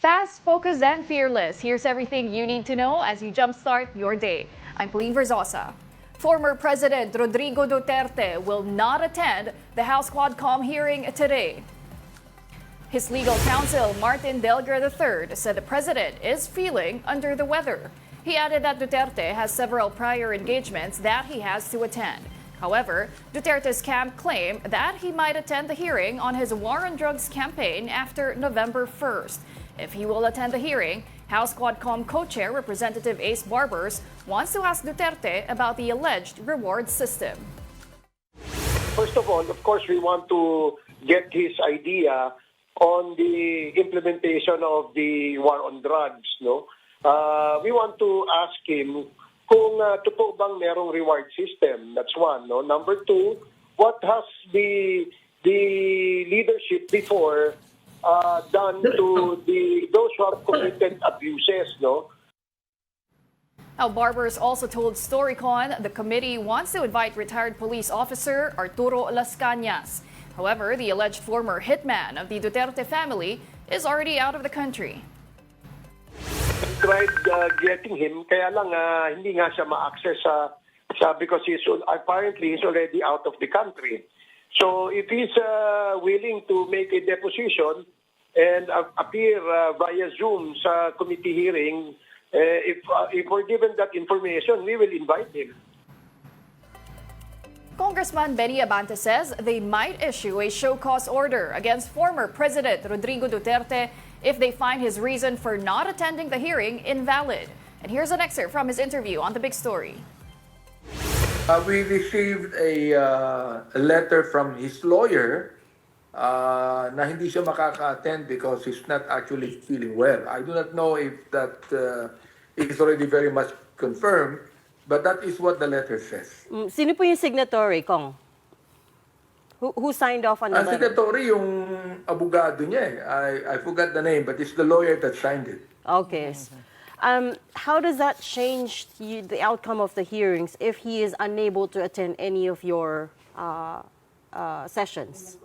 Fast, focused, and fearless. Here's everything you need to know as you jumpstart your day. I'm Pauline Verzosa. Former President Rodrigo Duterte will not attend the House Quadcom hearing today. His legal counsel, Martin Delgado III, said the president is feeling under the weather. He added that Duterte has several prior engagements that he has to attend. However, Duterte's camp claimed that he might attend the hearing on his war on drugs campaign after November 1st. If he will attend the hearing, House Quadcom co-chair Representative Ace Barbers wants to ask Duterte about the alleged reward system. First of all, of course, we want to get his idea on the implementation of the war on drugs. No, we want to ask him kung totoo bang merong reward system. That's one. No, number two, what has the leadership before done to those who have committed abuses, no? Now, Barbers also told Storycon the committee wants to invite retired police officer Arturo Las Cañas. However, the alleged former hitman of the Duterte family is already out of the country. We tried getting him, kaya lang hindi nga siya ma-access because apparently he's already out of the country. So if he's willing to make a deposition and appear via Zoom sa committee hearing, if we're given that information, we will invite him. Congressman Benny Abante says they might issue a show-cause order against former President Rodrigo Duterte if they find his reason for not attending the hearing invalid. And here's an excerpt from his interview on The Big Story. We received a letter from his lawyer na hindi siya makaka-attend because he's not actually feeling well. I do not know if that is already very much confirmed, but that is what the letter says. Sino po yung signatory, Kong? Who signed off on the letter? Signatory yung abogado niya eh. I forgot the name, but it's the lawyer that signed it. Okay. How does that change the outcome of the hearings if he is unable to attend any of your sessions?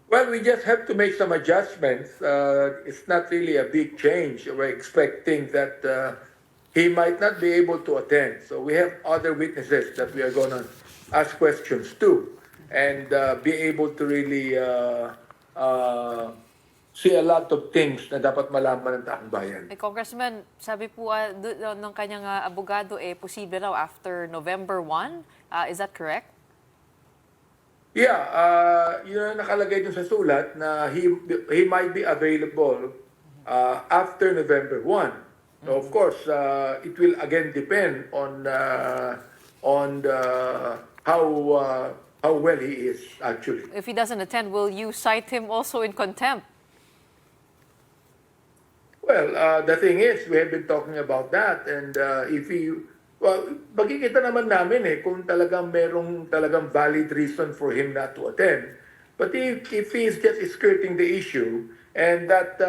Well, we just have to make some adjustments. It's not really a big change. We're expecting that he might not be able to attend. So we have other witnesses that we are going to ask questions to and be able to really see a lot of things na dapat malaman ng taong bayan. Congressman, sabi po ng kanyang abogado, posible raw after November 1. Is that correct? Yeah, yun nakalagay dun sa sulat na he might be available after November 1. So of course, it will again depend on how well he is actually. If he doesn't attend, will you cite him also in contempt? Well, the thing is, we have been talking about that, and if he, well, magkikita naman namin kung talagang merong talagang valid reason for him not to attend. But if he is just skirting the issue, and that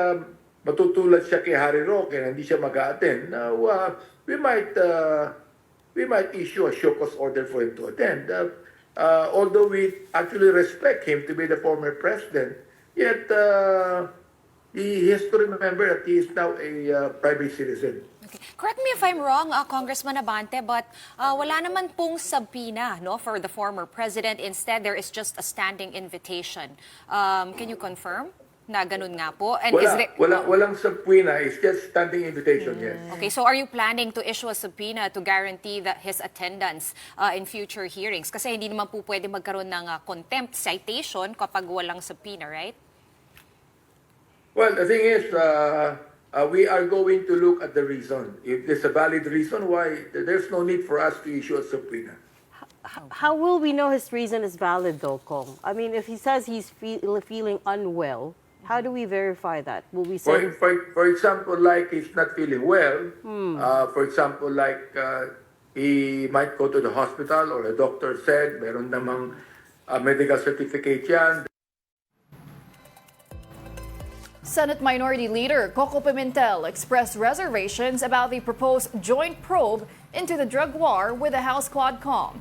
matutulad siya kay Harry Roque na hindi siya mag-attend, we might issue a show cause order for him to attend. Although we actually respect him to be the former president, yet he has to remember that he is now a private citizen. Okay. Correct me if I'm wrong, Congressman Abante, but wala naman pong subpoena for the former president. Instead, there is just a standing invitation. Can you confirm na ganun nga po? And walang subpoena. It's just standing invitation, yes. Okay, so are you planning to issue a subpoena to guarantee that his attendance in future hearings? Kasi hindi naman po pwede magkaroon ng contempt citation kapag walang subpoena, right? Well, the thing is, we are going to look at the reason. If there's a valid reason why, there's no need for us to issue a subpoena. How will we know his reason is valid, though, Kong? I mean, if he says he's feeling unwell, how do we verify that? Will we say... For example, like he's not feeling well, for example, like he might go to the hospital or a doctor said, meron namang medical certificate yan. Senate Minority Leader Coco Pimentel expressed reservations about the proposed joint probe into the drug war with the House Quadcom.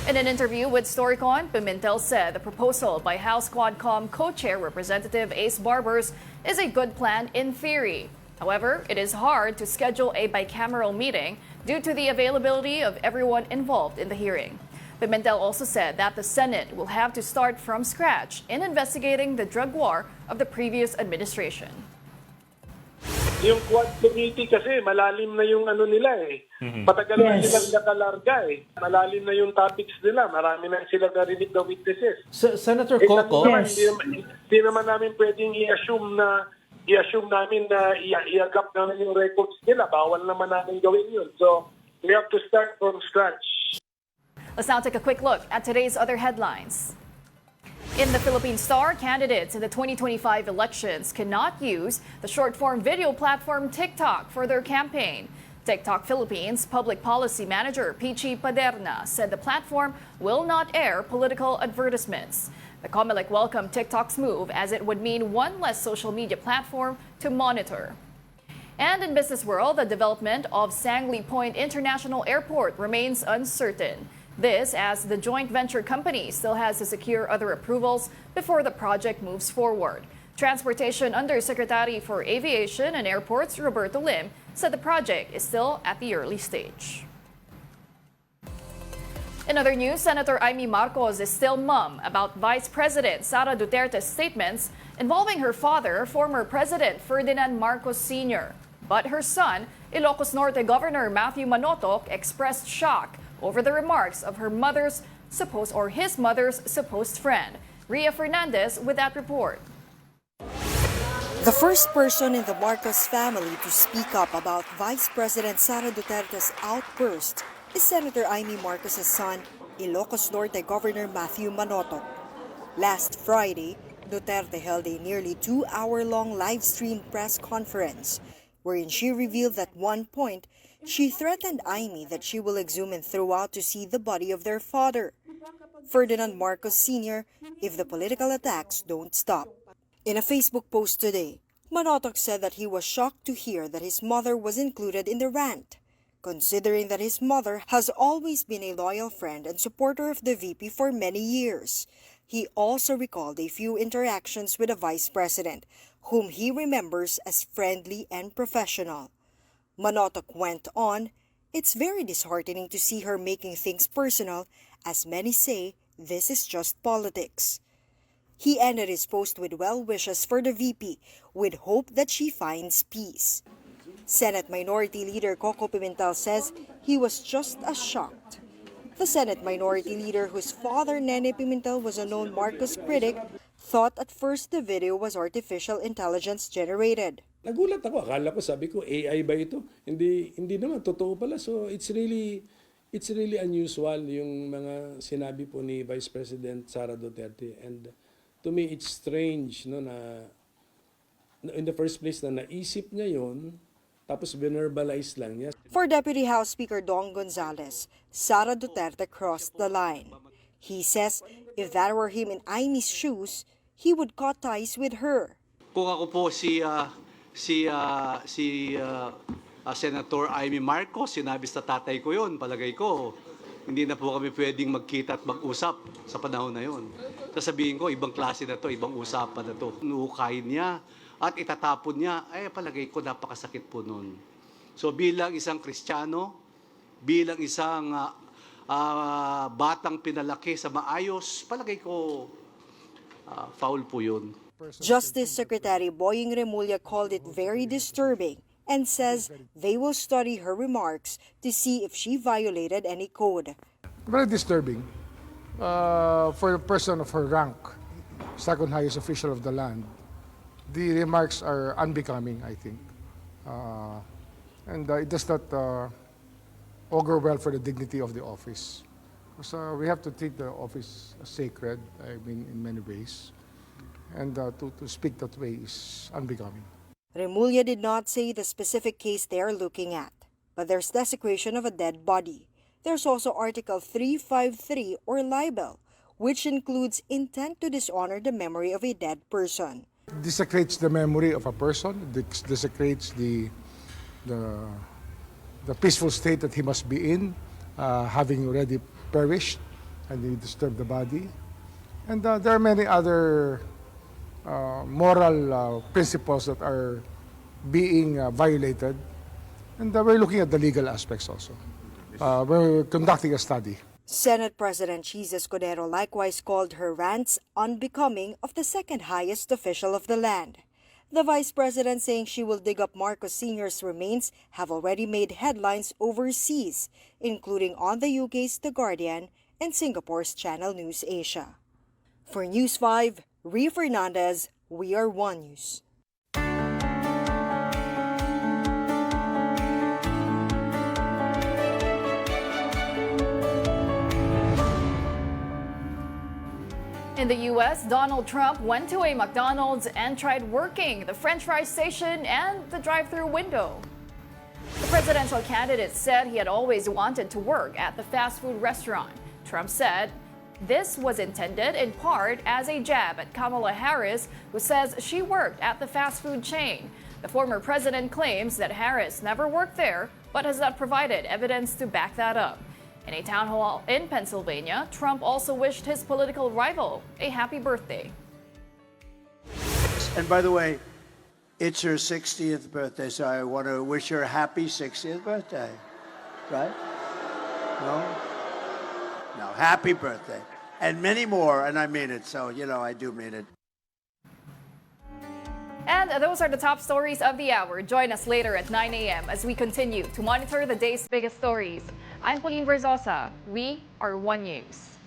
In an interview with Storycon, Pimentel said the proposal by House Quadcom co-chair Representative Ace Barbers is a good plan in theory. However, it is hard to schedule a bicameral meeting due to the availability of everyone involved in the hearing. Pimentel also said that the Senate will have to start from scratch in investigating the drug war of the previous administration. Yung Quad Committee kasi malalim na yung ano nila eh. Matagal na silang nakalarga eh. Malalim na yung topics nila. Marami na silang narinig na witnesses. Senator Coco, Hindi naman namin pwedeng i-assume namin na i-agap namin yung records nila. Bawal naman namin gawin yun. So, we have to start from scratch. Let's now take a quick look at today's other headlines. In the Philippine Star, candidates in the 2025 elections cannot use the short-form video platform TikTok for their campaign. TikTok Philippines Public Policy Manager Pichi Paderna said the platform will not air political advertisements. The COMELEC welcomed TikTok's move as it would mean one less social media platform to monitor. And in business world, the development of Sangley Point International Airport remains uncertain. This as the joint venture company still has to secure other approvals before the project moves forward. Transportation Undersecretary for Aviation and Airports Roberto Lim said the project is still at the early stage. In other news, Senator Imee Marcos is still mum about Vice President Sara Duterte's statements involving her father, former President Ferdinand Marcos Sr. But her son, Ilocos Norte Governor Matthew Manotoc, expressed shock over the remarks of his mother's supposed friend. Ria Fernandez with that report. The first person in the Marcos family to speak up about Vice President Sara Duterte's outburst is Senator Imee Marcos' son, Ilocos Norte Governor Matthew Manotoc. Last Friday, Duterte held a nearly 2-hour-long live-streamed press conference wherein she revealed that at one point, she threatened Imee that she will exhume and throw out to see the body of their father, Ferdinand Marcos Sr., if the political attacks don't stop. In a Facebook post today, Manotoc said that he was shocked to hear that his mother was included in the rant, considering that his mother has always been a loyal friend and supporter of the VP for many years. He also recalled a few interactions with the Vice President, whom he remembers as friendly and professional. Manotoc went on, "It's very disheartening to see her making things personal, as many say this is just politics." He ended his post with well wishes for the VP, with hope that she finds peace. Senate Minority Leader Coco Pimentel says he was just as shocked. The Senate Minority Leader, whose father, Nene Pimentel, was a known Marcos critic, thought at first the video was artificial intelligence generated. Nagulat ako, akala ko, sabi ko, AI ba ito? Hindi naman, totoo pala. So it's really unusual yung mga sinabi po ni Vice President Sara Duterte. And to me, it's strange no, na in the first place na naisip niya yon, tapos verbalize lang niya. For Deputy House Speaker Dong Gonzales, Sara Duterte crossed the line. He says if that were him in Imee's shoes, he would cut ties with her. Kung ako po si Senator Imee Marcos, sinabi sa tatay ko yon, palagay ko, hindi na po kami pwedeng magkita at mag-usap sa panahon na yon. Sasabihin ko, ibang klase na to, ibang usapan na to. Nuukayin niya at itatapon niya, palagay ko napakasakit po nun. So bilang isang Kristiyano, bilang isang batang pinalaki sa maayos, palagay ko foul po yun. Justice Secretary Boying Remulla called it very disturbing and says they will study her remarks to see if she violated any code. Very disturbing for a person of her rank, second highest official of the land. The remarks are unbecoming, I think. And it does not augur well for the dignity of the office. So we have to treat the office as sacred, I mean, in many ways. And to speak that way is unbecoming. Remulla did not say the specific case they are looking at, but there's desecration of a dead body. There's also Article 353 or libel, which includes intent to dishonor the memory of a dead person. Desecrates the memory of a person, desecrates the peaceful state that he must be in, having already perished. and they disturb the body. And there are many other moral principles that are being violated. And we're looking at the legal aspects also. We're conducting a study. Senate President Cheese Escudero likewise called her rants unbecoming of the second highest official of the land. The vice president, saying she will dig up Marcos Sr.'s remains, have already made headlines overseas, including on the UK's The Guardian and Singapore's Channel News Asia. For News 5, Rhea Fernandez, We Are One News. In the U.S., Donald Trump went to a McDonald's and tried working the French fry station and the drive-thru window. The presidential candidate said he had always wanted to work at the fast food restaurant. Trump said this was intended in part as a jab at Kamala Harris, who says she worked at the fast food chain. The former president claims that Harris never worked there, but has not provided evidence to back that up. In a town hall in Pennsylvania, Trump also wished his political rival a happy birthday. And by the way, it's her 60th birthday, so I want to wish her a happy 60th birthday. Right? No? No, happy birthday. And many more, and I mean it, so, I do mean it. And those are the top stories of the hour. Join us later at 9 a.m. as we continue to monitor the day's biggest stories. I'm Pauline Verzosa. We are One News.